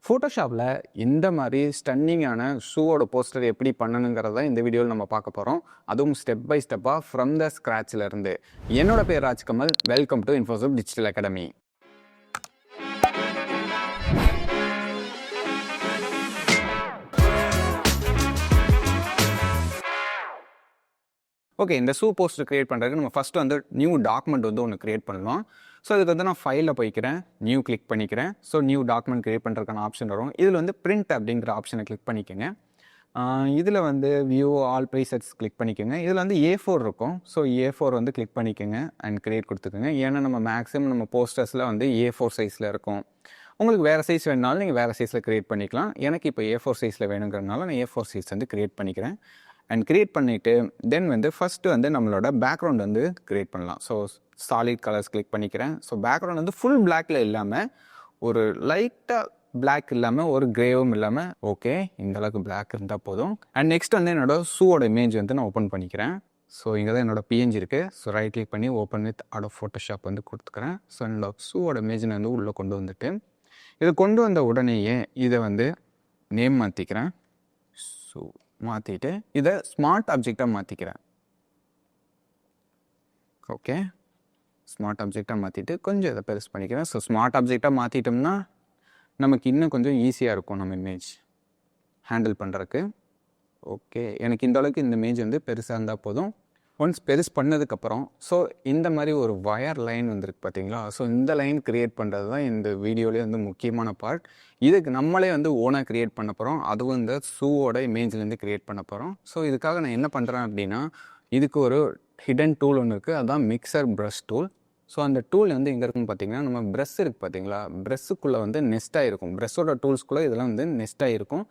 ஃபோட்டோஷாப்பில் இந்த மாதிரி ஸ்டன்னிங்கான ஷூவோட போஸ்டர் எப்படி பண்ணணுங்கிறத இந்த வீடியோவில் நம்ம பார்க்க போகிறோம். அதுவும் ஸ்டெப் பை ஸ்டெப்பாக ஃப்ரம் த ஸ்க்ராட்சிலேருந்து. என்னோட பேர் Rajkamal. Welcome to Infosys digital academy. Okay, இந்த ஷூ போஸ்டர் க்ரியேட் பண்ணுறதுக்கு நம்ம ஃபஸ்ட்டு வந்து நியூ டாக்குமெண்ட் வந்து ஒன்று க்ரியேட் பண்ணலாம். ஸோ இதுக்கு வந்து நான் ஃபைலில் போய்க்கிறேன், நியூ கிளிக் பண்ணிக்கிறேன். ஸோ நியூ டாக்குமெண்ட் க்ரியேட் பண்ணுறதுக்கான ஆப்ஷன் வரும். இதில் வந்து பிரிண்ட் அப்படிங்கிற ஆப்ஷனை கிளிக் பண்ணிக்கோங்க. இதில் வந்து வியூ ஆல் ப்ரீசெட்ஸ் கிளிக் பண்ணிக்கோங்க. இதில் வந்து A4 இருக்கும். ஸோ A4 வந்து கிளிக் பண்ணிக்கோங்க அண்ட் க்ரியேட் கொடுத்துக்கோங்க. ஏன்னா நம்ம மேக்ஸிமம் நம்ம போஸ்டர்ஸில் வந்து A4 சைஸில் இருக்கும். உங்களுக்கு வேறு சைஸ் வேணுனாலும் நீங்கள் வேறு சைஸில் க்ரியேட் பண்ணிக்கலாம். எனக்கு இப்போ A4 சைஸில் வேணுங்கிறதுனால நான் A4 சைஸ் வந்து க்ரியேட் பண்ணிக்கிறேன். அண்ட் க்ரியேட் பண்ணிவிட்டு தென் வந்து ஃபஸ்ட்டு வந்து நம்மளோட பேக்ரவுண்ட் வந்து க்ரியேட் பண்ணலாம். ஸோ சாலிட் கலர்ஸ் கிளிக் பண்ணிக்கிறேன். ஸோ பேக்ரவுண்ட் வந்து ஃபுல் பிளாக்கில் இல்லாமல் ஒரு லைட்டாக பிளாக் இல்லாமல் ஒரு கிரேவும் இல்லாமல் ஓகே இந்தளவுக்கு பிளாக் இருந்தால் போதும். அண்ட் நெக்ஸ்ட் வந்து என்னோடய ஷூவோட இமேஜ் வந்து நான் ஓப்பன் பண்ணிக்கிறேன். ஸோ இங்கே தான் என்னோடய PNG இருக்குது. ஸோ ரைட் கிளிக் பண்ணி ஓப்பன் வித் அடோப் ஃபோட்டோஷாப் வந்து கொடுத்துக்கிறேன். ஸோ என்னோட ஷூவோட இமேஜ் நான் வந்து உள்ளே கொண்டு வந்துட்டு இதை கொண்டு வந்த உடனேயே இதை வந்து நேம் மாற்றிக்கிறேன். ஸோ மாற்றிட்டு இதை ஸ்மார்ட் ஆப்ஜெக்டாக மாற்றிக்கிறேன். ஓகே, ஸ்மார்ட் ஆப்ஜெக்டாக மாற்றிட்டு கொஞ்சம் இதை பெருசு பண்ணிக்கிறேன். ஸோ ஸ்மார்ட் ஆப்ஜெக்டாக மாற்றிட்டோம்னா நமக்கு இன்னும் கொஞ்சம் ஈஸியாக இருக்கும் நம்ம இமேஜ் ஹேண்டில் பண்ணுறதுக்கு. ஓகே, எனக்கு இந்த அளவுக்கு இந்த இமேஜ் வந்து பெருசாக இருந்தால் போதும். ஒன்ஸ் பெருசு பண்ணதுக்கப்புறம் ஸோ இந்த மாதிரி ஒரு வயர் லைன் வந்துருக்கு பார்த்தீங்களா. ஸோ இந்த லைன் க்ரியேட் பண்ணுறது தான் இந்த வீடியோலேயே வந்து முக்கியமான பார்ட். இதுக்கு நம்மளே வந்து ஓனாக க்ரியேட் பண்ண போகிறோம். அதுவும் இந்த ஷூவோட இமேஜ்லேருந்து க்ரியேட் பண்ண போகிறோம். ஸோ இதுக்காக நான் என்ன பண்ணுறேன் அப்படின்னா, இதுக்கு ஒரு ஹிடன் டூல் ஒன்று இருக்குது. அதுதான் மிக்சர் ப்ரஷ் டூல். ஸோ அந்த டூல் வந்து எங்கே இருக்குன்னு பார்த்தீங்கன்னா, நம்ம ப்ரெஷ் இருக்குது பார்த்தீங்களா, ப்ரெஷ்ஷுக்குள்ளே வந்து நெஸ்ட்டாக இருக்கும். ப்ரெஷ்ஷோட டூல்ஸ்குள்ளே இதெல்லாம் வந்து நெஸ்ட்டாக இருக்கும்.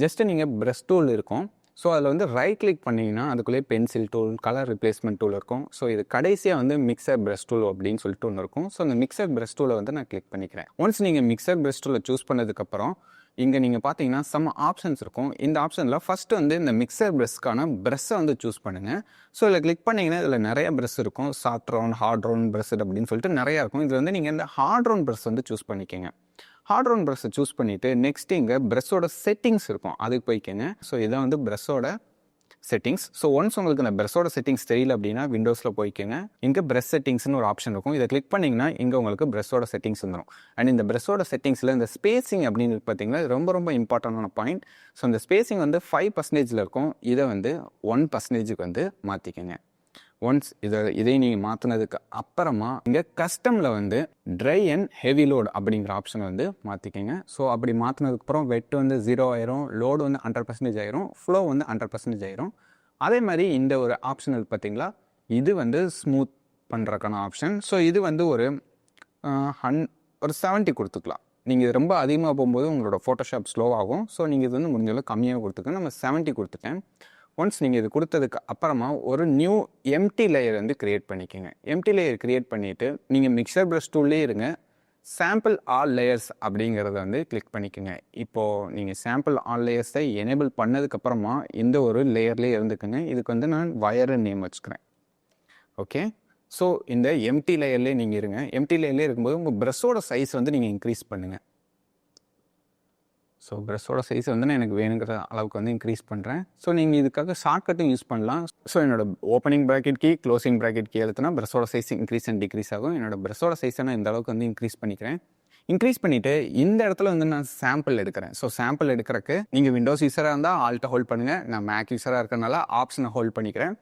ஜஸ்ட்டு நீங்கள் ப்ரெஷ் டூல் இருக்கும். ஸோ அதில் வந்து ரைட் கிளிக் பண்ணிங்கன்னா அதுக்குள்ளேயே pencil tool, colour replacement tool இருக்கும். ஸோ இது கடைசியாக வந்து மிக்சர் ப்ரஷ் டூல் அப்படின்னு சொல்லிட்டு ஒன்று இருக்கும். ஸோ அந்த மிக்சர் ப்ரஷ் டூலை வந்து நான் கிளிக் பண்ணிக்கிறேன். ஒன்ஸ் நீங்கள் மிக்சர் ப்ரஷ் டூலை சூஸ் பண்ணதுக்கப்புறம் இங்கே நீங்கள் பார்த்தீங்கன்னா சம் ஆப்ஷன்ஸ் இருக்கும். இந்த ஆப்ஷனில் ஃபஸ்ட்டு வந்து இந்த மிக்சர் ப்ரஷ்க்கான ப்ரஷ்ஷை வந்து சூஸ் பண்ணுங்கள். ஸோ இதில் கிளிக் பண்ணிங்கன்னா இதில் நிறைய ப்ரஷ் இருக்கும். Soft round, hard round brush அப்படின்னு சொல்லிட்டு நிறையா இருக்கும். இதில் வந்து நீங்கள் இந்த ஹார்ட் ரவுண்ட் ப்ரஷ் வந்து சூஸ் பண்ணிக்கோங்க. ஹார்ட் ரவுண்ட் ப்ரஷ்ஷை சூஸ் பண்ணிவிட்டு நெக்ஸ்ட் இங்கே ப்ரஷ்ஷோட செட்டிங்ஸ் இருக்கும், அதுக்கு போய்க்கோங்க. ஸோ இதான் வந்து ப்ரஷ்ஷோட செட்டிங்ஸ். ஸோ ஒன்ஸ் உங்களுக்கு இந்த ப்ரஷ்ஷோட செட்டிங்ஸ் தெரியல அப்படின்னா விண்டோஸில் போய்க்கோங்க. இங்கே ப்ரஷ் செட்டிங்ஸ்னு ஒரு ஆப்ஷன் இருக்கும். இதை கிளிக் பண்ணிங்கன்னா இங்கே உங்களுக்கு ப்ரஷ்ஷோட செட்டிங்ஸ் வந்துடும். அண்ட் இந்த ப்ரஷ்ஷோட செட்டிங்ஸில் இந்த ஸ்பேசிங் அப்படின்னு பார்த்தீங்கன்னா ரொம்ப ரொம்ப இம்பார்ட்டண்டான பாயிண்ட். ஸோ இந்த ஸ்பேசிங் வந்து 5% இருக்கும். இதை வந்து 1% வந்து மாற்றிக்கோங்க. ஒன்ஸ் இதை நீங்கள் மாற்றினதுக்கு அப்புறமா இங்கே கஸ்டமில் வந்து ட்ரை அண்ட் ஹெவி லோட் அப்படிங்கிற ஆப்ஷனை வந்து மாற்றிக்கோங்க. ஸோ அப்படி மாற்றினதுக்கப்புறம் வெட் வந்து 0 ஆயிரும், லோடு வந்து 100% ஆயிரும், ஃப்ளோ வந்து 100% ஆயிரும். அதே மாதிரி இந்த ஒரு ஆப்ஷன் பார்த்தீங்களா, இது வந்து ஸ்மூத் பண்ணுறக்கான ஆப்ஷன். ஸோ இது வந்து ஒரு 70 கொடுத்துக்கலாம். நீங்கள் இது ரொம்ப அதிகமாக போகும்போது உங்களோட ஃபோட்டோஷாப் ஸ்லோ ஆகும். ஸோ நீங்கள் இது வந்து முடிஞ்சளவு கம்மியாக கொடுத்துக்கங்க. நம்ம 70 கொடுத்துட்டேன். ஒன்ஸ் நீங்கள் இது கொடுத்ததுக்கு அப்புறமா ஒரு நியூ எம்டி லேயர் வந்து க்ரியேட் பண்ணிக்கோங்க. எம்டி லேயர் க்ரியேட் பண்ணிவிட்டு நீங்கள் மிக்சர் ப்ரஷ் டூல்லே இருங்க. சாம்பிள் ஆல் லேயர்ஸ் அப்படிங்கிறத வந்து கிளிக் பண்ணிக்கோங்க. இப்போது நீங்கள் சாம்பிள் ஆல் லேயர்ஸை எனேபிள் பண்ணதுக்கப்புறமா இந்த ஒரு லேயர்லேயே இருந்துக்குங்க. இதுக்கு வந்து நான் வயரு நேம் வச்சுக்கிறேன். ஓகே, ஸோ இந்த எம்டி லேயர்லேயே நீங்கள் இருங்க. எம்டி லேயர்லேயே இருக்கும்போது உங்கள் ப்ரஷ்ஷோட சைஸ் வந்து நீங்கள் இன்க்ரீஸ் பண்ணுங்கள். ஸோ ப்ரஷ்ஷோட சைஸை வந்து நான் எனக்கு வேணுங்கிற அளவுக்கு வந்து இன்க்ரீஸ் பண்ணுறேன். ஸோ நீங்கள் இதுக்காக ஷார்ட்கட்டும் யூஸ் பண்ணலாம். ஸோ என்னோட opening bracket key, closing bracket key எழுத்துனா ப்ரஷ்ஷோட சைஸ் இன்க்ரீஸ் அண்ட் டிக்ரீஸ் ஆகும். என்னோட ப்ரஷ்ஷோட சைஸை நான் இந்த அளவுக்கு வந்து இன்க்ரீஸ் பண்ணிக்கிறேன். இன்க்ரீஸ் பண்ணிவிட்டு இந்த இடத்துல வந்து நான் சாம்பிள் எடுக்கிறேன். ஸோ சாம்பிள் எடுக்கிறதுக்கு நீங்கள் விண்டோஸ் யூஸராக இருந்தால் ஆல்ட்டை ஹோல்ட் பண்ணுங்கள். நான் மேக் யூஸராக இருக்கிறனால ஆப்ஷனை ஹோல்ட் பண்ணிக்கிறேன்.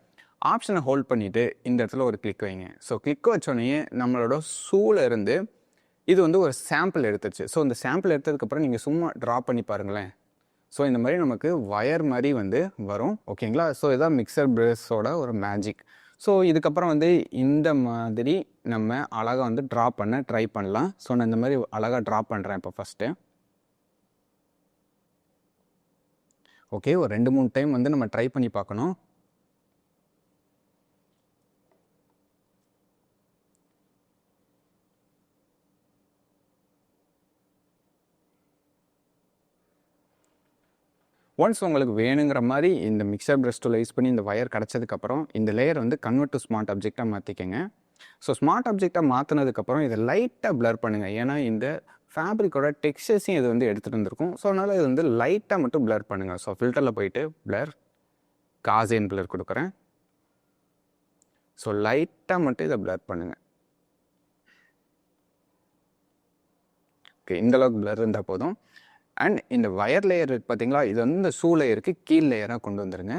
ஆப்ஷனை ஹோல்ட் பண்ணிவிட்டு இந்த இடத்துல ஒரு கிளிக் வைங்க. ஸோ கிளிக் வச்சோடனே நம்மளோட ஷூவில் இருந்து இது வந்து ஒரு சாம்பிள் எடுத்துச்சு. ஸோ இந்த சாம்பிள் எடுத்ததுக்கப்புறம் நீங்கள் சும்மா ட்ரா பண்ணி பாருங்களேன். ஸோ இந்த மாதிரி நமக்கு வயர் மாதிரி வந்து வரும். ஓகேங்களா. ஸோ இதான் மிக்சர் ப்ரஷ்ஷோட ஒரு மேஜிக். ஸோ இதுக்கப்புறம் வந்து இந்த மாதிரி நம்ம அழகாக வந்து ட்ரா பண்ண ட்ரை பண்ணலாம். ஸோ நான் இந்த மாதிரி அழகாக ட்ரா பண்ணுறேன் இப்போ ஃபஸ்ட்டு. ஓகே, ஒரு 2-3 டைம் வந்து நம்ம ட்ரை பண்ணி பார்க்கணும். ஒன்ஸ் உங்களுக்கு வேணுங்கிற மாதிரி இந்த மிக்சர் ப்ரஷ் டூலை யூஸ் பண்ணி இந்த வயர் கிடச்சதுக்கப்புறம் இந்த லேயர் வந்து கன்வெர்ட் டு ஸ்மார்ட் ஆப்ஜெக்டாக மாற்றிக்கங்க. ஸோ ஸ்மார்ட் ஆப்ஜெக்டாக மாற்றினதுக்கப்புறம் இதை லைட்டாக பிளர் பண்ணுங்கள். ஏன்னா இந்த ஃபேப்ரிக்கோட டெக்ஸ்சர்ஸையும் இது வந்து எடுத்துகிட்டு வந்திருக்கும். ஸோ அதனால் இது வந்து லைட்டாக மட்டும் பிளர் பண்ணுங்கள். ஸோ ஃபில்டரில் போயிட்டு பிளர், காஸியன் பிளர் கொடுக்குறேன். ஸோ லைட்டாக மட்டும் இதை பிளர் பண்ணுங்கள். ஓகே, இந்தளவுக்கு பிளர் இருந்தால் போதும். அண்ட் இந்த வயர் லேயர் பார்த்தீங்களா, இது வந்து இந்த ஷூ லேயருக்கு கீழ் லேயராக கொண்டு வந்துடுங்க.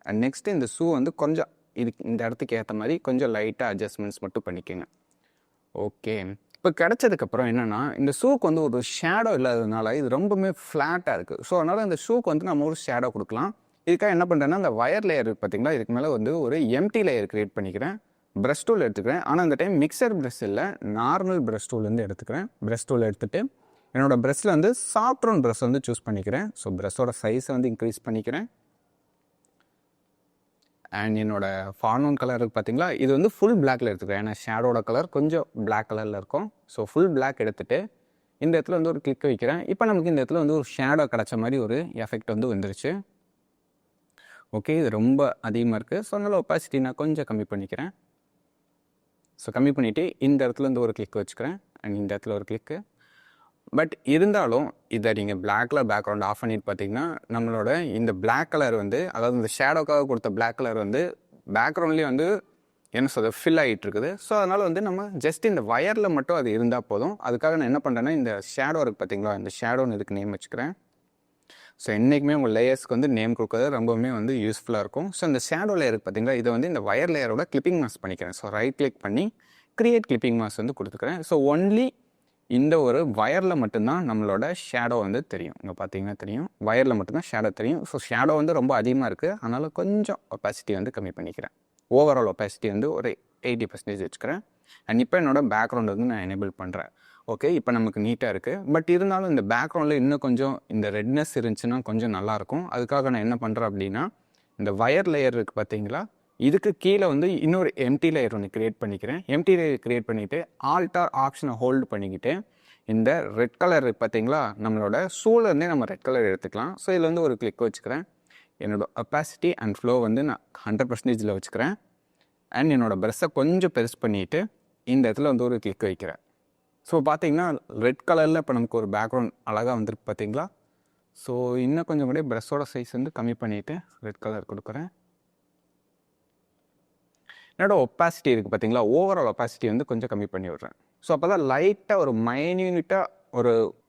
அண்ட் நெக்ஸ்ட்டு இந்த ஷூ வந்து கொஞ்சம் இதுக்கு இந்த இடத்துக்கு ஏற்ற மாதிரி கொஞ்சம் லைட்டாக அட்ஜஸ்ட்மெண்ட்ஸ் மட்டும் பண்ணிக்கோங்க. ஓகே, இப்போ கிடச்சதுக்கப்புறம் என்னென்னா, இந்த ஷூக்கு வந்து ஒரு ஷேடோ இல்லாததுனால இது ரொம்பவுமே ஃப்ளாட்டாக இருக்குது. ஸோ அதனால் இந்த ஷூக்கு வந்து நம்ம ஒரு ஷேடோ கொடுக்கலாம். இதுக்காக என்ன பண்ணுறேன்னா, இந்த வயர் லேயர் பார்த்தீங்களா, இதுக்கு மேலே வந்து ஒரு எம்டி லேயர் க்ரியேட் பண்ணிக்கிறேன். ப்ரஷ் டூல் எடுத்துக்கிறேன். ஆனால் இந்த டைம் மிக்சர் ப்ரஷ் இல்லை, நார்மல் ப்ரஷ் டூல் வந்து எடுத்துக்கிறேன். ப்ரஷ் டூல் எடுத்துகிட்டு என்னோடய ப்ரஷ்ஷில் வந்து சாஃப்ட்ரோன் ப்ரஷ் வந்து சூஸ் பண்ணிக்கிறேன். ஸோ ப்ரஷ்ஷோட சைஸை வந்து இன்க்ரீஸ் பண்ணிக்கிறேன். அண்ட் என்னோடய ஃபார்னோன் கலருக்கு பார்த்தீங்களா, இது வந்து ஃபுல் பிளாக்ல எடுத்துக்கிறேன். ஏன்னா ஷேடோட கலர் கொஞ்சம் பிளாக் கலரில் இருக்கும். ஸோ ஃபுல் பிளாக் எடுத்துகிட்டு இந்த இடத்துல வந்து ஒரு கிளிக் வைக்கிறேன். இப்போ நமக்கு இந்த இடத்துல வந்து ஒரு ஷேடோ கிடச்ச மாதிரி ஒரு எஃபெக்ட் வந்து வந்துருச்சு. ஓகே, இது ரொம்ப அதிகமாக இருக்குது. ஸோ அதனால் ஒப்பாசிட்டி நான் கொஞ்சம் கம்மி பண்ணிக்கிறேன். ஸோ கம்மி பண்ணிவிட்டு இந்த இடத்துல வந்து ஒரு கிளிக் வச்சுக்கிறேன். அண்ட் இந்த இடத்துல ஒரு கிளிக்கு. பட் இருந்தாலும் இதை நீங்கள் பிளாக்ல பேக்ரவுண்ட் ஆஃப் பண்ணிட்டு பார்த்தீங்கன்னா, நம்மளோட இந்த பிளாக் கலர் வந்து, அதாவது இந்த ஷேடோக்காக கொடுத்த பிளாக் கலர் வந்து பேக்ரவுண்ட்லேயே வந்து என்ன சொல்கிறது ஃபில் ஆகிட்டு இருக்குது. ஸோ அதனால் வந்து நம்ம ஜஸ்ட் இந்த வயரில் மட்டும் அது இருந்தால் போதும். அதுக்காக நான் என்ன பண்ணுறேன்னா, இந்த ஷேடோ இருக்குது பார்த்தீங்களா, இந்த ஷேடோன்னு இதுக்கு நேம் வச்சுக்கிறேன். ஸோ என்றைக்குமே உங்கள் லேயர்ஸ்க்கு வந்து நேம் கொடுக்குறது ரொம்பவுமே வந்து யூஸ்ஃபுல்லாக இருக்கும். ஸோ இந்த ஷேடோ லேயருக்கு பார்த்தீங்களா, இதை வந்து இந்த வயர் லேயரோட கிளிப்பிங் மாஸ்க் பண்ணிக்கிறேன். ஸோ ரைட் கிளிக் பண்ணி கிரியேட் கிளிப்பிங் மாஸ்க் வந்து கொடுத்துக்கிறேன். ஸோ ஒன்லி இந்த ஒரு வயரில் மட்டும்தான் நம்மளோட ஷேடோ வந்து தெரியும். இங்கே பார்த்தீங்கன்னா தெரியும், வயரில் மட்டும்தான் ஷேடோ தெரியும். ஸோ ஷேடோ வந்து ரொம்ப அதிகமாக இருக்குது, அதனால் கொஞ்சம் ஒப்பாசிட்டி வந்து கம்மி பண்ணிக்கிறேன். ஓவரால் ஒப்பாசிட்டி வந்து ஒரு 80% வச்சுக்கிறேன். அண்ட் இப்போ என்னோடய பேக்ரவுண்ட் வந்து நான் எனேபிள் பண்ணுறேன். ஓகே, இப்போ நமக்கு நீட்டாக இருக்குது. பட் இருந்தாலும் இந்த பேக்ரவுண்டில் இன்னும் கொஞ்சம் இந்த ரெட்னஸ் இருந்துச்சுன்னா கொஞ்சம் நல்லாயிருக்கும். அதுக்காக நான் என்ன பண்ணுறேன் அப்படின்னா, இந்த வயர் லேயர் இருக்குது பார்த்தீங்களா, இதுக்கு கீழே வந்து இன்னொரு எம்டி லேயர் ஒன்று க்ரியேட் பண்ணிக்கிறேன். எம்டி லேயர் க்ரியேட் பண்ணிவிட்டு ஆல்டார் ஆப்ஷனை ஹோல்டு பண்ணிக்கிட்டு இந்த ரெட் கலர் பார்த்தீங்களா, நம்மளோட ஷூலேருந்தே நம்ம ரெட் கலர் எடுத்துக்கலாம். ஸோ இதில் வந்து ஒரு கிளிக் வச்சுக்கிறேன். என்னோடய ஒப்பாசிட்டி அண்ட் ஃப்ளோ வந்து நான் 100% வச்சுக்கிறேன். அண்ட் என்னோடய ப்ரஷ்ஷை கொஞ்சம் பெருசு பண்ணிவிட்டு இந்த இடத்துல வந்து ஒரு கிளிக் வைக்கிறேன். ஸோ பார்த்தீங்கன்னா ரெட் கலரில் இப்போ நமக்கு ஒரு பேக்ரவுண்ட் அழகாக வந்துருக்கு பார்த்தீங்களா. ஸோ இன்னும் கொஞ்சம் கூட ப்ரஷ்ஷோட சைஸ் வந்து கம்மி பண்ணிவிட்டு ரெட் கலர் கொடுக்குறேன். என்னோட ஒப்பாசிட்டி இருக்குது பார்த்தீங்களா, ஓவரால் ஒப்பாசிட்டி வந்து கொஞ்சம் கம்மி பண்ணி விட்றேன். ஸோ அப்போ தான் லைட்டாக ஒரு மைன்யூட்டாக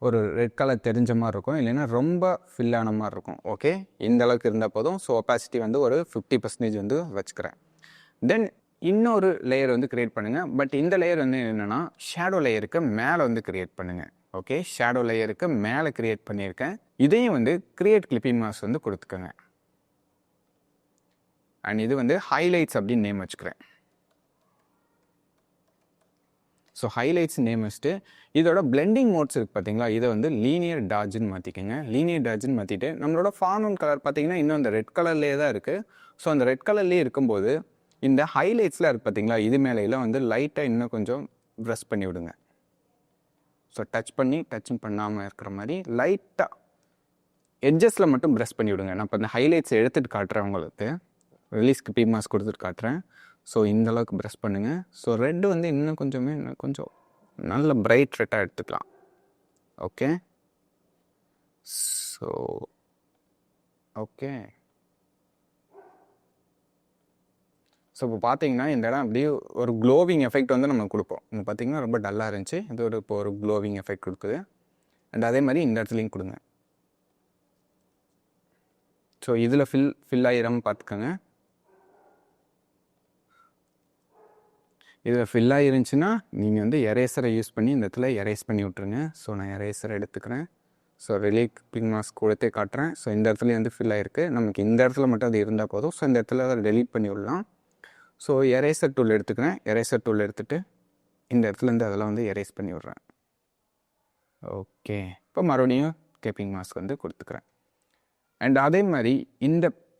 ஒரு ரெட் கலர் தெரிஞ்ச மாதிரி இருக்கும், இல்லைன்னா ரொம்ப ஃபில் ஆன மாதிரி இருக்கும். ஓகே, இந்த அளவுக்கு இருந்தால் போதும். ஸோ ஒப்பாசிட்டி வந்து ஒரு 50% வந்து வச்சுக்கிறேன். தென் இன்னொரு லேயர் வந்து க்ரியேட் பண்ணுங்கள். பட் இந்த லேயர் வந்து என்னென்னா, ஷேடோ லேயருக்கு மேலே வந்து க்ரியேட் பண்ணுங்கள். ஓகே, ஷேடோ லேயருக்கு மேலே க்ரியேட் பண்ணியிருக்கேன். இதையும் வந்து க்ரியேட் கிளிப்பிங் மாஸ்க் வந்து கொடுத்துக்கோங்க. அண்ட் இது வந்து ஹைலைட்ஸ் அப்படின்னு நேம் வச்சுக்கிறேன். ஸோ ஹைலைட்ஸ் நேம் வச்சுட்டு இதோட பிளெண்டிங் மோட்ஸ் இருக்குது பார்த்தீங்களா, இதை வந்து லீனியர் டாட்ஜ்னு மாற்றிக்கோங்க. லீனியர் டாட்ஜ்னு மாற்றிட்டு நம்மளோட ஃபார்னோன் கலர் பார்த்தீங்கன்னா இன்னும் அந்த ரெட் கலர்லேயே தான் இருக்குது. ஸோ அந்த ரெட் கலர்லேயே இருக்கும்போது இந்த ஹைலைட்ஸில் இருக்குது பார்த்தீங்களா, இது மேலேலாம் வந்து லைட்டாக இன்னும் கொஞ்சம் ப்ரெஸ் பண்ணி விடுங்க. ஸோ டச் பண்ணாமல் இருக்கிற மாதிரி லைட்டாக எட்ஜஸில் மட்டும் ப்ரெஸ் பண்ணி விடுங்க. நான் இப்போ இந்த ஹைலைட்ஸ் எடுத்துகிட்டு காட்டுறேன் உங்களுக்கு, ரிலீஸ் கிளிப்பிங் மாஸ்க் கொடுத்துட்டு காட்டுறேன். ஸோ இந்தளவுக்கு ப்ரெஸ் பண்ணுங்கள். ஸோ ரெட்டு வந்து இன்னும் கொஞ்சம் நல்ல பிரைட் ரெட்டாக எடுத்துக்கலாம். Okay, so okay. ஸோ இப்போ பார்த்தீங்கன்னா இந்த இடம் அப்படியே ஒரு க்ளோவிங் எஃபெக்ட் வந்து நம்ம கொடுப்போம். இங்கே பார்த்தீங்கன்னா ரொம்ப டல்லாக இருந்துச்சு, இது இப்போ ஒரு க்ளோவிங் எஃபெக்ட் கொடுக்குது. அண்ட் அதே மாதிரி இந்த இடத்துலையும் கொடுங்க. ஸோ இதில் ஃபில் ஆகிடாமல் பார்த்துக்கோங்க. இதில் ஃபில் ஆகிருந்துச்சுன்னா நீங்கள் வந்து எரேசரை யூஸ் பண்ணி இந்த இடத்துல எரேஸ் பண்ணி விட்ருங்க. ஸோ நான் எரேசரை எடுத்துக்கிறேன். ஸோ ரிலீஸ் கிளிப்பிங் மாஸ்க் கொடுத்தே காட்டுறேன். ஸோ இந்த இடத்துலையும் வந்து ஃபில் ஆகிருக்கு. நமக்கு இந்த இடத்துல மட்டும் அது இருந்தால் போதும். ஸோ இந்த இடத்துல அதை டெலீட் பண்ணி விடலாம். ஸோ எரேசர் டூல் எடுத்துக்கிறேன். எரேசர் டூல் எடுத்துகிட்டு இந்த இடத்துலேருந்து அதெல்லாம் வந்து எரேஸ் பண்ணி விட்றேன். ஓகே, இப்போ மறுபடியும் கிளிப்பிங் மாஸ்க் வந்து கொடுத்துக்கிறேன். அண்ட் அதே மாதிரி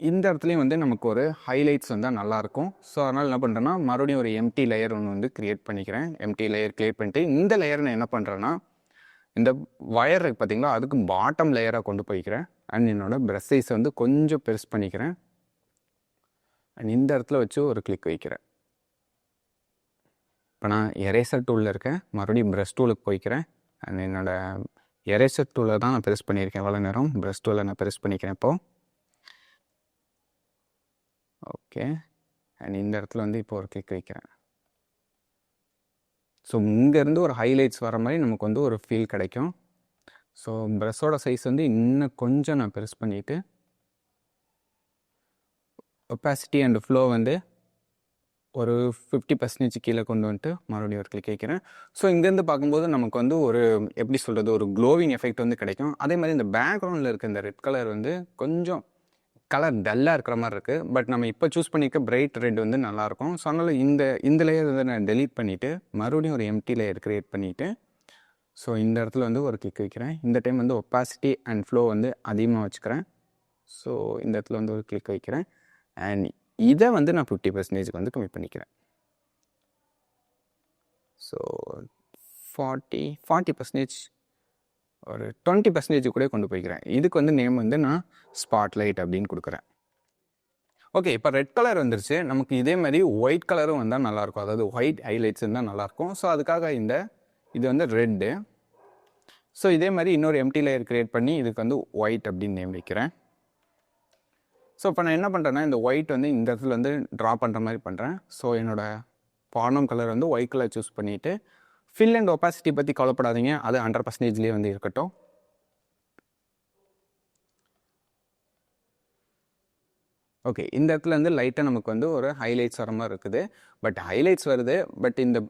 இந்த இடத்துலையும் வந்து நமக்கு ஒரு ஹைலைட்ஸ் வந்தால் நல்லாயிருக்கும். ஸோ அதனால் என்ன பண்ணுறேன்னா, மறுபடியும் ஒரு எம்டி லேயர் ஒன்று வந்து க்ரியேட் பண்ணிக்கிறேன். எம்டி லேயர் க்ரியேட் பண்ணிட்டு இந்த லேயர் நான் என்ன பண்ணுறேன்னா, இந்த வயர் இருக்குது பார்த்தீங்களா, அதுக்கு பாட்டம் லேயராக கொண்டு போய்க்கிறேன். அண்ட் என்னோடய ப்ரஷ் சைஸை வந்து கொஞ்சம் பெருசு பண்ணிக்கிறேன். அண்ட் இந்த இடத்துல வச்சு ஒரு கிளிக் வைக்கிறேன். இப்போ நான் எரேசர் டூலில் இருக்கேன், மறுபடியும் ப்ரஷ் டூலுக்கு போய்க்கிறேன். அண்ட் என்னோடய எரேசர் டூலை தான் நான் ப்ரெஸ் பண்ணியிருக்கேன் எவ்வளோ நேரம். ப்ரஷ் டூலை நான் ப்ரெஸ் பண்ணிக்கிறேன் இப்போது. ஓகே. அண்ட் இந்த இடத்துல வந்து இப்போ ஒரு கிளிக் வைக்கிறேன். ஸோ இங்கேருந்து ஒரு ஹைலைட்ஸ் வர மாதிரி நமக்கு வந்து ஒரு ஃபீல் கிடைக்கும். ஸோ ப்ரஷோட சைஸ் வந்து இன்னும் கொஞ்சம் நான் ப்ரெஸ் பண்ணிவிட்டு ஒப்பாசிட்டி அண்ட் ஃப்ளோ வந்து ஒரு 50% கீழே கொண்டு வந்துட்டு மறுபடியும் ஒரு கிளிக் வைக்கிறேன். ஸோ இங்கேருந்து பார்க்கும்போது நமக்கு வந்து ஒரு எப்படி சொல்கிறது, ஒரு க்ளோவிங் எஃபெக்ட் வந்து கிடைக்கும். அதே மாதிரி இந்த பேக்ரவுண்டில் இருக்க இந்த ரெட் கலர் வந்து கொஞ்சம் கலர் டல்லாக இருக்கிற மாதிரி இருக்குது. பட் நம்ம இப்போ சூஸ் பண்ணிக்க பிரைட் ரெட் வந்து நல்லாயிருக்கும். ஸோ அதனால் இந்த லேயர் வந்து நான் டெலீட் பண்ணிவிட்டு மறுபடியும் ஒரு எம்டி லேயர் க்ரியேட் பண்ணிவிட்டு ஸோ இந்த இடத்துல வந்து ஒரு கிளிக் வைக்கிறேன். இந்த டைம் வந்து ஒப்பாசிட்டி அண்ட் ஃப்ளோ வந்து அதிகமாக வச்சுக்கிறேன். ஸோ இந்த இடத்துல வந்து ஒரு கிளிக் வைக்கிறேன். அண்ட் இதை வந்து நான் 50% வந்து கம்மி பண்ணிக்கிறேன். ஸோ 40% ஒரு 20% கூட கொண்டு போய்க்கிறேன். இதுக்கு வந்து நேம் வந்து நான் ஸ்பாட்லைட் அப்படின்னு கொடுக்குறேன். ஓகே, இப்போ ரெட் கலர் வந்துருச்சு. நமக்கு இதே மாதிரி ஒயிட் கலரும் வந்தால் நல்லாயிருக்கும். அதாவது ஒயிட் ஹைலைட்ஸ் இருந்தால் நல்லாயிருக்கும். ஸோ அதுக்காக இது வந்து ரெட்டு. ஸோ இதே மாதிரி இன்னொரு எம்டி லேயர் க்ரியேட் பண்ணி இதுக்கு வந்து ஒயிட் அப்படின்னு நேம் வைக்கிறேன். ஸோ இப்போ நான் என்ன பண்ணுறேன்னா இந்த ஒயிட் வந்து இந்த இடத்துல வந்து ட்ரா பண்ணுற மாதிரி பண்ணுறேன். ஸோ என்னோடய ஃபார்னம் கலர் வந்து ஒயிட் கலர் சூஸ் பண்ணிவிட்டு ஃபில் அண்ட் ஒப்பாசிட்டி பற்றி கவலைப்படாதீங்க, அது 100%லேயே வந்து இருக்கட்டும். ஓகே, இந்த இடத்துல வந்து லைட்டாக நமக்கு வந்து ஒரு ஹைலைட்ஸ் வர மாதிரி இருக்குது. பட் ஹைலைட்ஸ் வருது, பட் இந்த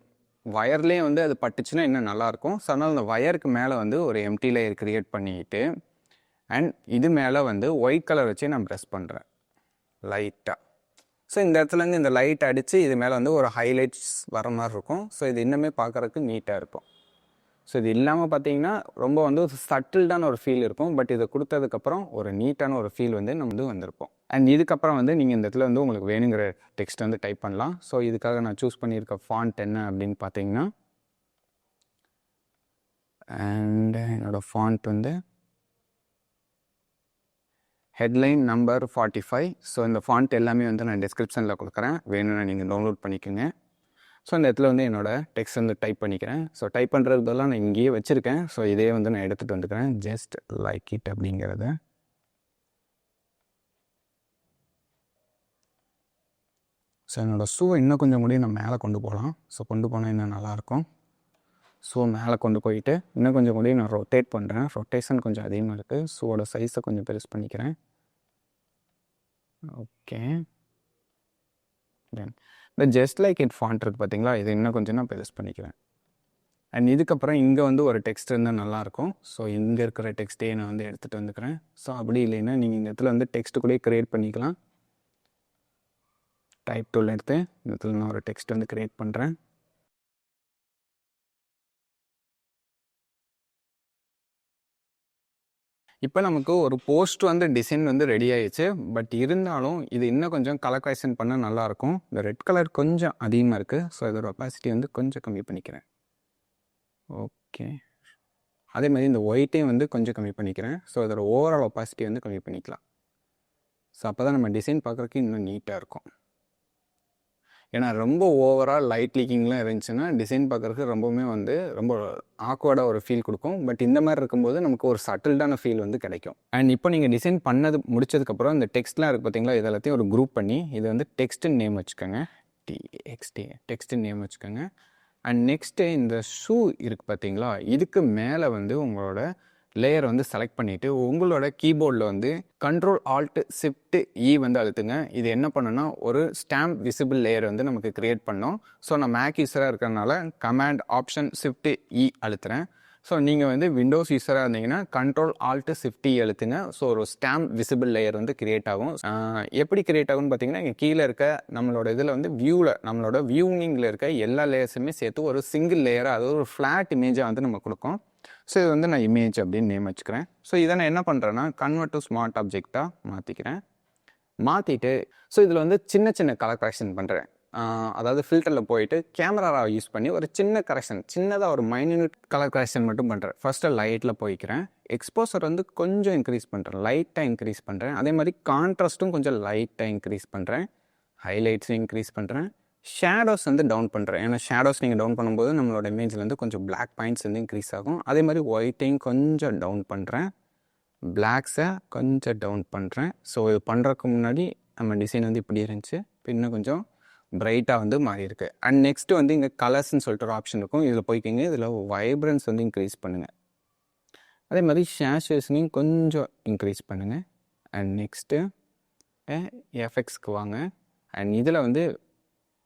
வயர்லேயே வந்து அது பட்டுச்சுன்னா இன்னும் நல்லாயிருக்கும். ஸோ அதனால் அந்த வயருக்கு மேலே வந்து ஒரு எம்டி லேயர் க்ரியேட் பண்ணிவிட்டு அண்ட் இது மேலே வந்து ஒயிட் கலர் வச்சு நான் ப்ரெஸ் பண்ணுறேன் லைட்டாக. ஸோ இந்த இடத்துலேருந்து இந்த லைட் அடித்து இது மேலே வந்து ஒரு ஹைலைட்ஸ் வர மாதிரி இருக்கும். ஸோ இது இன்னுமே பார்க்குறதுக்கு நீட்டாக இருக்கும். ஸோ இது இல்லாமல் பார்த்தீங்கன்னா ரொம்ப வந்து ஒரு சட்டில்டான ஒரு ஃபீல் இருக்கும். பட் இதை கொடுத்ததுக்கப்புறம் ஒரு நீட்டான ஒரு ஃபீல் வந்து நம்ம வந்து வந்திருப்போம். அண்ட் இதுக்கப்புறம் வந்து நீங்கள் இந்த இடத்துல வந்து உங்களுக்கு வேணுங்கிற டெக்ஸ்ட் வந்து டைப் பண்ணலாம். ஸோ இதுக்காக நான் சூஸ் பண்ணியிருக்க ஃபாண்ட் என்ன அப்படின்னு பார்த்தீங்கன்னா அண்ட் என்னோடய ஃபாண்ட் வந்து ஹெட்லைன் நம்பர் 45. ஸோ இந்த ஃபாண்ட் எல்லாமே வந்து நான் டிஸ்கிரிப்ஷனில் கொடுக்குறேன், வேணும்னா நீங்கள் டவுன்லோட் பண்ணிக்கோங்க. ஸோ இந்த இடத்துல வந்து என்னோடய டெக்ஸ்ட் வந்து டைப் பண்ணிக்கிறேன். ஸோ டைப் பண்ணுறதெல்லாம் நான் இங்கேயே வச்சுருக்கேன். ஸோ இதே வந்து நான் எடுத்துகிட்டு வந்துக்கிறேன், ஜஸ்ட் லைக் இட் அப்படிங்கிறத. ஸோ என்னோடய ஷூவை இன்னும் கொஞ்சம் கூட நான் மேலே கொண்டு போகலாம். ஸோ கொண்டு போனால் இன்னும் நல்லாயிருக்கும். ஸோ மேலே கொண்டு போயிட்டு இன்னும் கொஞ்சம் கூட நான் ரொட்டேட் பண்ணுறேன். ரொட்டேஷன் கொஞ்சம் அதிகமாக இருக்குது. ஷூவோட சைஸை கொஞ்சம் பெருசு பண்ணிக்கிறேன். ஓகே, தென் இந்த ஜஸ்ட் லைக் இட் ஃபாண்ட் இருக்குது பார்த்தீங்களா, இது இன்னும் கொஞ்சம் நான் பெருசு பண்ணிக்கிறேன். அண்ட் இதுக்கப்புறம் இங்கே வந்து ஒரு டெக்ஸ்ட் இருந்தால் நல்லாயிருக்கும். ஸோ இங்கே இருக்கிற டெக்ஸ்ட்டே நான் வந்து எடுத்துகிட்டு வந்துக்கிறேன். ஸோ அப்படி இல்லைன்னா நீங்கள் இந்த இடத்துல வந்து டெக்ஸ்ட்டு கூட க்ரியேட் பண்ணிக்கலாம். டைப் டூல் எடுத்து இந்த இடத்துல நான் ஒரு டெக்ஸ்ட் வந்து க்ரியேட் பண்ணுறேன். இப்போ நமக்கு ஒரு போஸ்ட் வந்து டிசைன் வந்து ரெடி ஆயிடுச்சு. பட் இருந்தாலும் இது இன்னும் கொஞ்சம் கலர் கரெக்ஷன் பண்ணால் நல்லாயிருக்கும். இந்த ரெட் கலர் கொஞ்சம் அதிகமாக இருக்குது. ஸோ இதோட ஒப்பாசிட்டி வந்து கொஞ்சம் கம்மி பண்ணிக்கிறேன். ஓகே, அதே மாதிரி இந்த ஒயிட்டையும் வந்து கொஞ்சம் கம்மி பண்ணிக்கிறேன். ஸோ இதோட ஓவரால் ஒப்பாசிட்டி வந்து கம்மி பண்ணிக்கலாம். ஸோ அப்போ தான் நம்ம டிசைன் பார்க்குறதுக்கு இன்னும் நீட்டாக இருக்கும். ஏன்னா ரொம்ப ஓவரால் லைட் லீக்கிங்லாம் இருந்துச்சுன்னா டிசைன் பார்க்குறதுக்கு ரொம்பவுமே வந்து ரொம்ப ஆக்வர்டாக ஒரு ஃபீல் கொடுக்கும். பட் இந்த மாதிரி இருக்கும்போது நமக்கு ஒரு சட்டில்டான ஃபீல் வந்து கிடைக்கும். அண்ட் இப்போ நீங்கள் டிசைன் பண்ணது முடிச்சதுக்கப்புறம் இந்த டெக்ஸ்ட்லாம் இருக்குது பார்த்தீங்களா, இது எல்லாத்தையும் ஒரு குரூப் பண்ணி இது வந்து டெக்ஸ்ட்டுன்னு நேம் வச்சுக்கோங்க. டெக்ஸ்ட்டுன்னு நேம் வச்சுக்கோங்க. அண்ட் நெக்ஸ்ட்டு இந்த ஷூ இருக்குது பார்த்தீங்களா, இதுக்கு மேலே வந்து உங்களோட லேயர் வந்து செலக்ட் பண்ணிவிட்டு உங்களோட கீபோர்டில் வந்து Ctrl+Alt+Shift+E வந்து அழுத்துங்க. இது என்ன பண்ணுன்னா ஒரு ஸ்டாம்ப் விசிபிள் லேயர் வந்து நமக்கு க்ரியேட் பண்ணோம். ஸோ நான் மேக் யூஸராக இருக்கிறதுனால Command+Option+Shift+E அழுத்துறேன். ஸோ நீங்கள் வந்து விண்டோஸ் யூஸராக இருந்தீங்கன்னா Ctrl+Alt+Shift+E அழுத்துங்க. ஸோ ஒரு ஸ்டாம்ப் விசிபிள் லேயர் வந்து க்ரியேட் ஆகும். எப்படி க்ரியேட் ஆகும்னு பார்த்தீங்கன்னா இங்கே கீழே இருக்க நம்மளோட இதில் வந்து நம்மளோட வியூவிங்கில் இருக்க எல்லா லேயர்ஸுமே சேர்த்து ஒரு சிங்கிள் லேயராக, அதாவது ஒரு ஃப்ளாட் இமேஜாக வந்து நம்ம கொடுக்கும். ஸோ இது வந்து நான் இமேஜ் அப்படின்னு நேம் வச்சுக்கிறேன். ஸோ இதை நான் என்ன பண்ணுறேன்னா கன்வெர்ட் டு ஸ்மார்ட் ஆப்ஜெக்டாக மாற்றிக்கிறேன். மாற்றிட்டு ஸோ இதில் வந்து சின்ன சின்ன கலர் கரெக்ஷன் பண்ணுறேன். அதாவது ஃபில்டரில் போயிட்டு கேமரா யூஸ் பண்ணி ஒரு சின்ன கரெக்ஷன், சின்னதாக ஒரு மைன்யூட் கலர் கரெக்ஷன் மட்டும் பண்ணுறேன். ஃபஸ்ட்டு லைட்டில் போய்க்கிறேன். எக்ஸ்போசர் வந்து கொஞ்சம் இன்க்ரீஸ் பண்ணுறேன், லைட்டாக இன்க்ரீஸ் பண்ணுறேன். அதே மாதிரி கான்ட்ராஸ்ட்டும் கொஞ்சம் லைட்டாக இன்க்ரீஸ் பண்ணுறேன். ஹைலைட்ஸும் இன்க்ரீஸ் பண்ணுறேன். ஷேடோஸ் வந்து டவுன் பண்ணுறேன். ஏன்னா ஷேடோஸ் நீங்கள் டவுன் பண்ணும்போது நம்மளோட இமேஜில் வந்து கொஞ்சம் பிளாக் பாயிண்ட்ஸ் வந்து இன்க்ரீஸ் ஆகும். அதே மாதிரி ஒயிட்டையும் கொஞ்சம் டவுன் பண்ணுறேன். பிளாக்ஸை கொஞ்சம் டவுன் பண்ணுறேன். ஸோ இது பண்ணுறதுக்கு முன்னாடி நம்ம டிசைன் வந்து இப்படி இருந்துச்சு. இப்போ இன்னும் கொஞ்சம் பிரைட்டாக வந்து மாறி இருக்குது. அண்ட் நெக்ஸ்ட்டு வந்து இங்கே கலர்ஸ்ன்னு சொல்லிட்டு ஒரு ஆப்ஷன் இருக்கும். இதில் போய்க்கிங்க. இதில் வைப்ரன்ஸ் வந்து இன்க்ரீஸ் பண்ணுங்கள். அதே மாதிரி சேச்சுரேஷனையும் கொஞ்சம் இன்க்ரீஸ் பண்ணுங்கள். அண்ட் நெக்ஸ்ட்டு எஃபெக்ட்ஸ்க்கு வாங்க. அண்ட் இதில் வந்து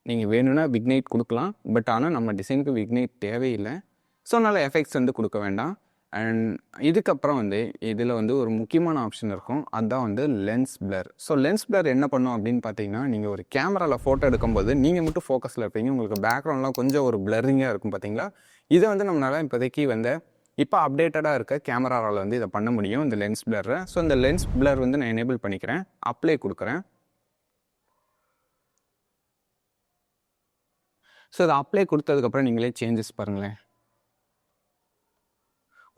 நீங்கள் வேணும்னா விக்னைட் கொடுக்கலாம். பட் ஆனால் நம்ம டிசைனுக்கு விக்னைட் தேவையில்லை. ஸோ அதனால் எஃபெக்ட்ஸ் வந்து கொடுக்க வேண்டாம். அண்ட் இதுக்கப்புறம் வந்து இதில் வந்து ஒரு முக்கியமான ஆப்ஷன் இருக்கும். அதுதான் வந்து lens blur. So lens blur என்ன பண்ணும் அப்படின்னு பார்த்தீங்கன்னா, நீங்கள் ஒரு கேமராவில் ஃபோட்டோ எடுக்கும்போது நீங்கள் மட்டும் ஃபோக்கஸில் இருப்பீங்க. உங்களுக்கு பேக்ரவுண்ட்லாம் கொஞ்சம் ஒரு பிளரிங்காக இருக்கும் பார்த்தீங்களா. இதை வந்து நம்மளால் இப்போதைக்கு வந்து இப்போ அப்டேட்டடாக இருக்க கேமராவில் வந்து இதை பண்ண முடியும், இந்த லென்ஸ் பிளரை. ஸோ இந்த லென்ஸ் பிளர் வந்து நான் எனேபிள் பண்ணிக்கிறேன். அப்ளை கொடுக்குறேன். ஸோ அதை அப்ளை கொடுத்ததுக்கப்புறம் நீங்களே சேஞ்சஸ் பாருங்களேன்.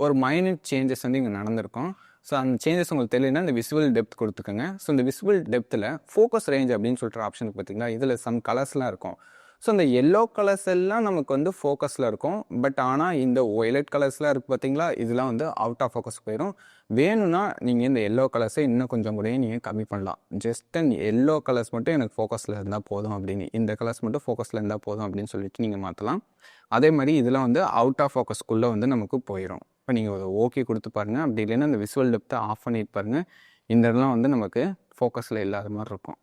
ஒரு மைனட் சேஞ்சஸ் வந்து இங்கே நடந்திருக்கும். ஸோ அந்த சேஞ்சஸ் உங்களுக்கு தெரியலனா இந்த விசுவல் டெப்த் கொடுத்துக்கோங்க. ஸோ இந்த விசுவல் டெப்த்தில் ஃபோக்கஸ் ரேஞ்ச் அப்படின்னு சொல்கிற ஆப்ஷனுக்கு பார்த்தீங்கன்னா, இதில் சம் கலர்ஸ்லாம் இருக்கும். ஸோ இந்த எல்லோ கலர்ஸ் எல்லாம் நமக்கு வந்து ஃபோக்கஸில் இருக்கும். பட் ஆனால் இந்த ஒய்லட் கலர்ஸ்லாம் இருக்குது பார்த்தீங்களா, இதெல்லாம் வந்து அவுட் ஆஃப் ஃபோக்கஸ் போயிடும். வேணும்னா நீங்கள் இந்த எல்லோ கலர்ஸை இன்னும் கொஞ்சம் கூட நீங்கள் கம்மி பண்ணலாம். ஜஸ்ட் அண்ட் எல்லோ கலர்ஸ் மட்டும் எனக்கு ஃபோக்கஸில் இருந்தால் போதும் அப்படின்னு, இந்த கலர்ஸ் மட்டும் ஃபோக்கஸில் இருந்தால் போதும் அப்படின்னு சொல்லிட்டு நீங்கள் மாற்றலாம். அதே மாதிரி இதெல்லாம் வந்து அவுட் ஆஃப் ஃபோக்கஸ்க்குள்ளே வந்து நமக்கு போயிடும். இப்போ நீங்கள் ஒரு ஓகே கொடுத்து பாருங்கள். அப்படி இல்லைன்னா இந்த விசுவல் டெப்த்தை ஆஃப் பண்ணிட்டு பாருங்கள். இந்த இடம்லாம் வந்து நமக்கு ஃபோக்கஸில் இல்லாத மாதிரி இருக்கும்.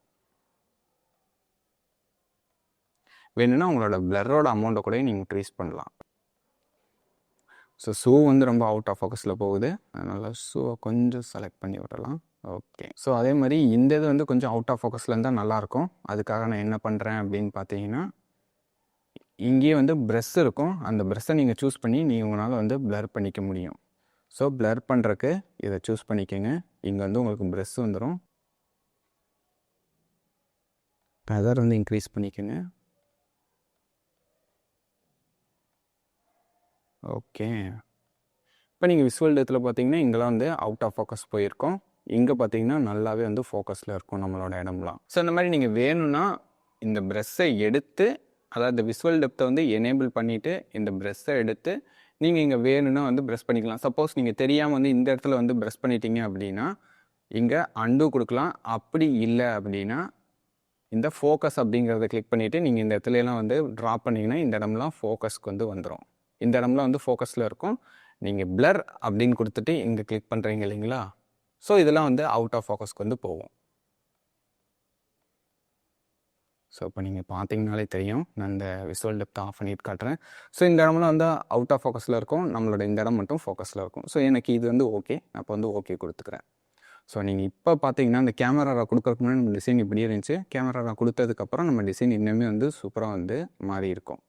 வேணும்னா உங்களோட பிளரோட அமௌண்ட்டை கூட நீங்கள் இன்க்ரீஸ் பண்ணலாம். ஸோ ஷூ வந்து ரொம்ப அவுட் ஆஃப் ஃபோக்கஸில் போகுது. அதனால் ஷூவை கொஞ்சம் செலக்ட் பண்ணி விடலாம். ஓகே. ஸோ அதே மாதிரி இந்த இது வந்து கொஞ்சம் அவுட் ஆஃப் ஃபோக்கஸில் இருந்தால் நல்லாயிருக்கும். அதுக்காக நான் என்ன பண்ணுறேன் அப்படின்னு பார்த்தீங்கன்னா, இங்கேயே வந்து ப்ரெஷ் இருக்கும். அந்த ப்ரெஷ்ஷை நீங்கள் சூஸ் பண்ணி உங்களால் வந்து பிளர் பண்ணிக்க முடியும். ஸோ பிளர் பண்ணுறக்கு இதை சூஸ் பண்ணிக்கோங்க. இங்கே வந்து உங்களுக்கு ப்ரெஷ் வந்துடும். கலர் வந்து இன்க்ரீஸ் பண்ணிக்கோங்க. ஓகே. இப்போ நீங்கள் விசுவல் டெப்த்தில் பார்த்தீங்கன்னா, இங்கெல்லாம் வந்து அவுட் ஆஃப் ஃபோக்கஸ் போயிருக்கோம். இங்கே பார்த்தீங்கன்னா நல்லாவே வந்து ஃபோக்கஸில் இருக்கும் நம்மளோட இடம்லாம். ஸோ இந்த மாதிரி நீங்கள் வேணும்னா இந்த ப்ரெஷ்ஷை எடுத்து, அதாவது இந்த விசுவல் டெப்த்தை வந்து எனேபிள் பண்ணிவிட்டு இந்த ப்ரெஷ்ஷை எடுத்து நீங்கள் இங்கே வேணும்னா வந்து ப்ரெஷ் பண்ணிக்கலாம். சப்போஸ் நீங்கள் தெரியாமல் வந்து இந்த இடத்துல வந்து ப்ரெஷ் பண்ணிட்டீங்க அப்படின்னா இங்கே அண்டு கொடுக்கலாம். அப்படி இல்லை அப்படின்னா இந்த ஃபோக்கஸ் அப்படிங்கிறத கிளிக் பண்ணிவிட்டு நீங்கள் இந்த இடத்துலலாம் வந்து ட்ரா பண்ணிங்கன்னா இந்த இடம்லாம் ஃபோக்கஸ்க்கு வந்து வந்துடும். இந்த இடம்லாம் வந்து ஃபோக்கஸில் இருக்கும். நீங்கள் பிளர் அப்படின்னு கொடுத்துட்டு இங்கே கிளிக் பண்ணுறீங்க இல்லைங்களா. ஸோ இதெல்லாம் வந்து அவுட் ஆஃப் ஃபோக்கஸ்க்கு வந்து போகும். ஸோ இப்போ நீங்கள் பார்த்தீங்கனாலே தெரியும். நான் இந்த விசுவல் டெப்த்தை ஆஃப் பண்ணிட்டு காட்டுறேன். ஸோ இந்த இடம்லாம் வந்து அவுட் ஆஃப் ஃபோக்கஸில் இருக்கும். நம்மளோட இந்த இடம் மட்டும் ஃபோக்கஸில் இருக்கும். ஸோ எனக்கு இது வந்து ஓகே. நான் இப்போ வந்து ஓகே கொடுத்துக்கிறேன். ஸோ நீங்கள் இப்போ பார்த்தீங்கன்னா இந்த கேமரா கொடுக்கறதுக்கு முன்னாடி நம்ம டிசைன் இப்படி இருந்துச்சு. கேமரா கொடுத்ததுக்கப்புறம் நம்ம டிசைன் இன்னுமே வந்து சூப்பராக வந்து மாறி இருக்கும்.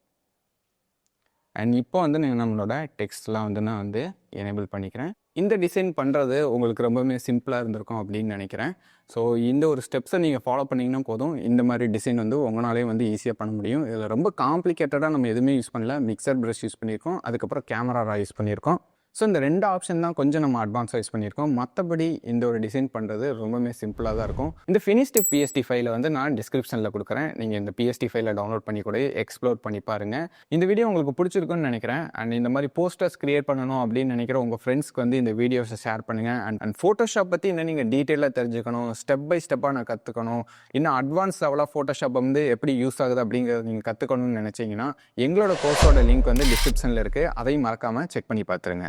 அண்ட் இப்போ வந்து நம்மளோட டெக்ஸ்ட்லாம் வந்து நான் வந்து எனேபிள் பண்ணிக்கிறேன். இந்த டிசைன் பண்ணுறது உங்களுக்கு ரொம்பவுமே சிம்பிளாக இருந்திருக்கும் அப்படின்னு நினைக்கிறேன். ஸோ இந்த ஒரு ஸ்டெப்ஸை நீங்கள் ஃபாலோ பண்ணிங்கன்னா போதும், இந்த மாதிரி டிசைன் வந்து உங்களாலே வந்து ஈஸியாக பண்ண முடியும். இதில் ரொம்ப காம்ப்ளிகேட்டடாக நம்ம எதுவுமே யூஸ் பண்ணல. மிக்சர் ப்ரஷ் யூஸ் பண்ணியிருக்கோம். அதுக்கப்புறம் கேமரா யூஸ் பண்ணியிருக்கோம். ஸோ இந்த 2 ஆப்ஷன் தான் கொஞ்சம் நம்ம அட்வான்ஸாக யூஸ் பண்ணியிருக்கோம். மற்றபடி இந்த ஒரு டிசைன் பண்ணுறது ரொம்பவே சிம்பிளாக தான் இருக்கும். இந்த ஃபினிஷ்டு பிஎஸ்டி ஃபைலை வந்து நான் டிஸ்கிரிப்ஷனில் கொடுக்குறேன். நீங்கள் இந்த பிஎஸ்டி ஃபைலை டவுன்லோட் பண்ணி கூட எக்ஸ்ப்ளோர் பண்ணி பாருங்கள். இந்த வீடியோ உங்களுக்கு பிடிச்சிருக்குன்னு நினைக்கிறேன். அண்ட் இந்த மாதிரி போஸ்டர்ஸ் கிரியேட் பண்ணணும் அப்படின்னு நினைக்கிற உங்கள் ஃப்ரெண்ட்ஸ்க்கு வந்து இந்த வீடியோஸை ஷேர் பண்ணுங்கள். அண்ட் ஃபோட்டோஷாப் பற்றி இன்னும் நீங்கள் டீட்டெயிலாக தெரிஞ்சுக்கணும், ஸ்டெப் பை ஸ்டெப்பாக நான் கற்றுக்கணும், இன்னும் அட்வான்ஸ் லெவலாக ஃபோட்டோஷாப் வந்து எப்படி யூஸ் ஆகுது அப்படிங்கிறத நீங்கள் கற்றுக்கணும்னு நினச்சிங்கன்னா எங்களோட கோர்ஸோட லிங்க் வந்து டிஸ்கிரிப்ஷனில் இருக்குது. அதையும் மறக்காமல் செக் பண்ணி பார்த்துருங்க.